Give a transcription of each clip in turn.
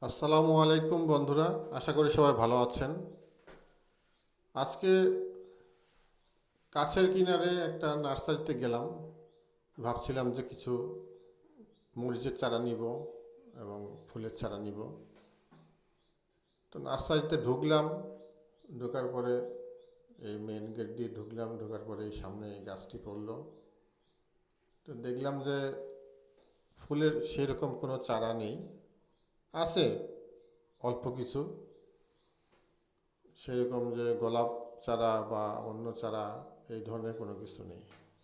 আসসালামু আলাইকুম বন্ধুরা, আশা করি সবাই ভালো আছেন। আজকে কাছের কিনারে একটা নার্সারিতে গেলাম। ভাবছিলাম যে কিছু মরিচের চারা নিব এবং ফুলের চারা নিব। তো নার্সারিতে ঢুকলাম, ঢোকার পরে এই মেন গেট দিয়ে ঢুকলাম, ঢোকার পরে এই সামনে এই গাছটি পড়লো। তো দেখলাম যে ফুলের সেরকম কোনো চারা নেই, আছে অল্প কিছু, সেরকম যে গোলাপ চারা বা অন্য চারা এই ধরনের কোনো কিছু নেই।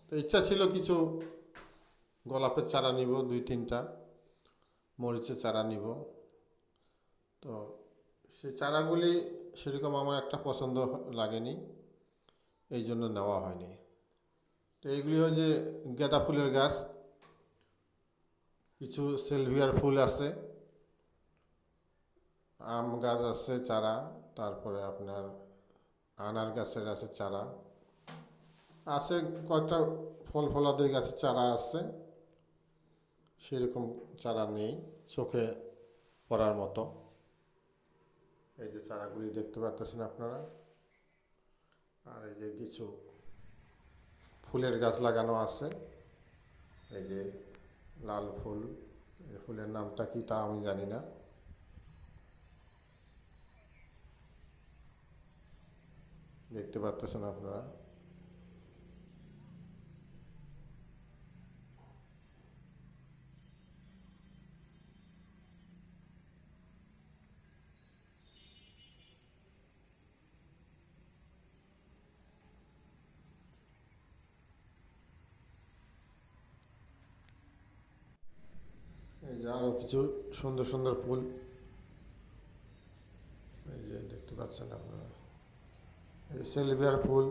তো ইচ্ছা ছিল কিছু গোলাপের চারা নিব, দুই তিনটা মরিচের চারা নিব। তো সেই চারাগুলি সেরকম আমার একটা পছন্দ লাগেনি, এই জন্য নেওয়া হয়নি। তো এইগুলি হয় যে গাঁদা ফুলের গাছ, কিছু সেলভিয়ার ফুল আছে, আম গাছ আছে চারা, তারপরে আপনার আনার গাছের আছে চারা আছে, কয়েকটা ফল ফলাদের গাছের চারা আছে। সেরকম চারা নেই চোখে পড়ার মতো। এই যে চারাগুলি দেখতে পাচ্ছেন আপনারা, আর এই যে কিছু ফুলের গাছ লাগানো আছে। এই যে লাল ফুল, এই ফুলের নামটা কি তা আমি জানি না। দেখতে পাচ্ছেন আপনারা। এই যে আরও কিছু সুন্দর সুন্দর ফুল, এই যে দেখতে পাচ্ছেন আপনারা, এই সেলভিয়ার ফুল।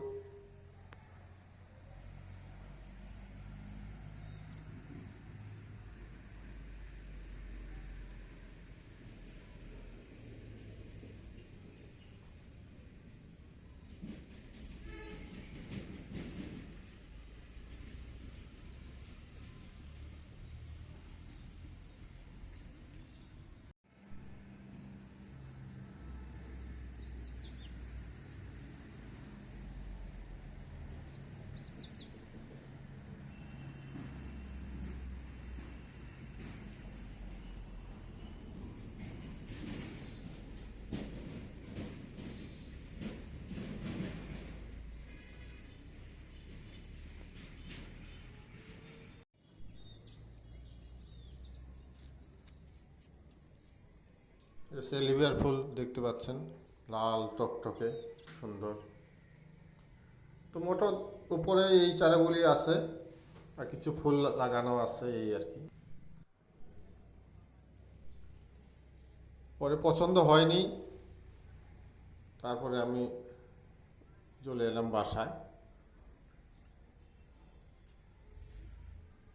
সেলভিয়ার ফুল দেখতে পাচ্ছেন, লাল টকটকে সুন্দর। তো মোট উপরে এই চারাগুলি আছে, আর কিছু ফুল লাগানো আছে এই আর কি। পরে পছন্দ হয়নি, তারপরে আমি চলে এলাম বাসায়।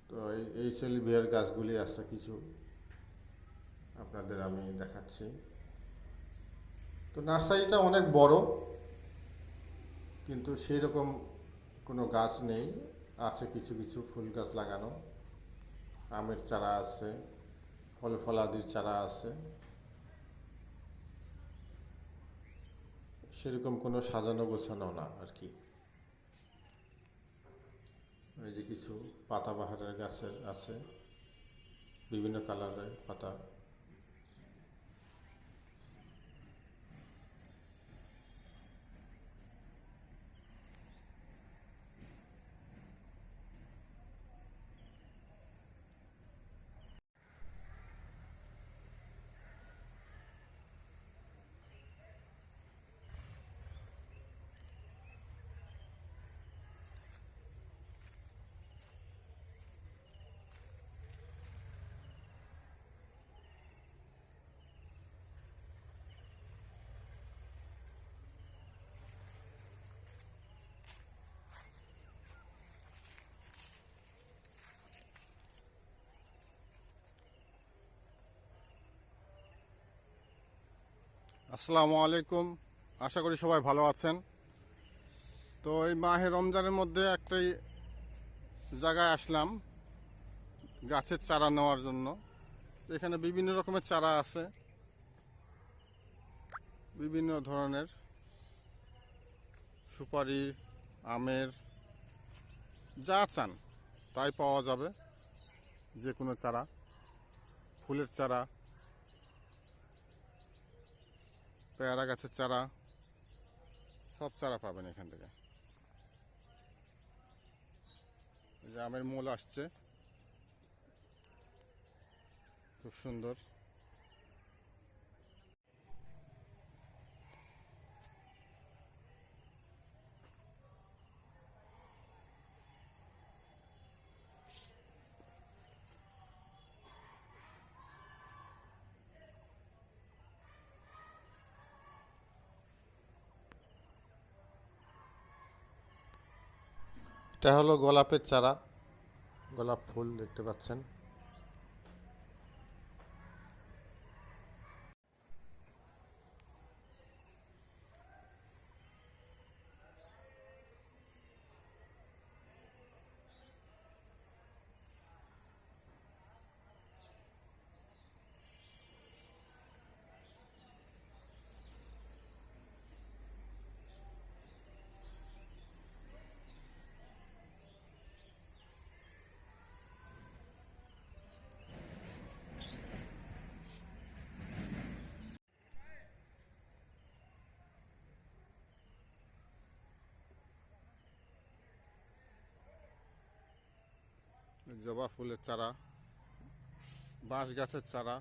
তো এই সেলভিয়ার গাছগুলি আছে কিছু, আপনাদের আমি দেখাচ্ছি। তো নার্সারিটা অনেক বড়, কিন্তু সেই রকম কোনো গাছ নেই। আছে কিছু কিছু ফুল গাছ লাগানো, আমের চারা আছে, ফল ফলাদির চারা আছে। সেরকম কোনো সাজানো গোছানো না আর কি। এই যে কিছু পাতাবাহারের গাছের আছে, বিভিন্ন কালারের পাতা। আসসালামু আলাইকুম, আশা করি সবাই ভালো আছেন। তো এই মাহে রমজানের মধ্যে একটাই জায়গায় আসলাম গাছের চারা নেওয়ার জন্য। এখানে বিভিন্ন রকমের চারা আছে, বিভিন্ন ধরনের সুপারি, আমের, যা চান তাই পাওয়া যাবে। যে কোনো চারা, ফুলের চারা, পেয়ারা গাছের চারা, সব চারা পাবেন এখান থেকে। এই যে আমের মোল আসছে, খুব সুন্দর। এটা হলো গোলাপের চারা, গোলাপ ফুল দেখতে পাচ্ছেন। জবা ফুলের চারা, বাঁশ গাছের চারা,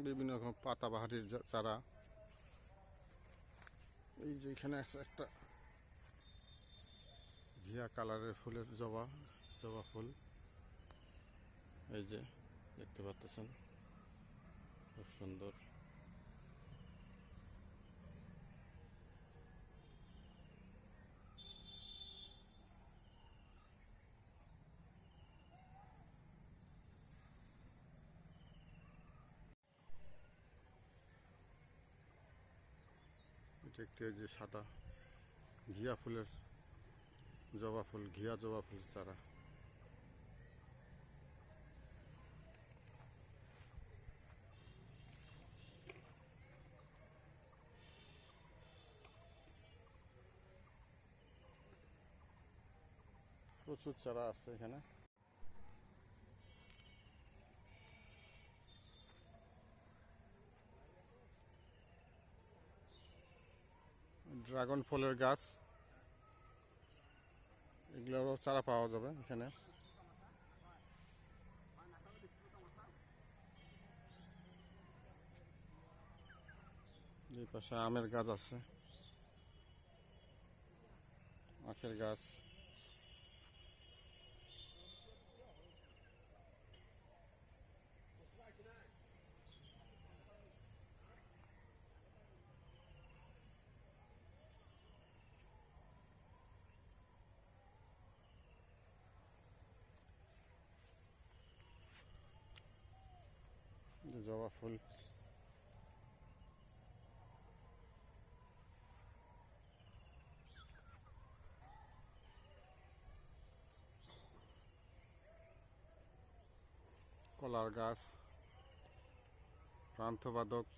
বিভিন্ন রকম পাতাবাহারির চারা। এই যে এখানে আছে একটা ঘিয়া কালারের ফুলের জবা ফুল, এই যে দেখতে পাচ্ছেন, খুব সুন্দর। এটা একটি যে সাদা ঘিয়া ফুলের জবা ফুল, ঘিয়া জবা ফুলের চারা। প্রচুর চারা আছে এখানে। ড্রাগন ফলের গাছ, এগুলোরও চারা পাওয়া যাবে এখানে। এই পাশে আমের গাছ আছে, আখের গাছ। জবা ফুল, কলার গাছ, প্রান্তবাদক,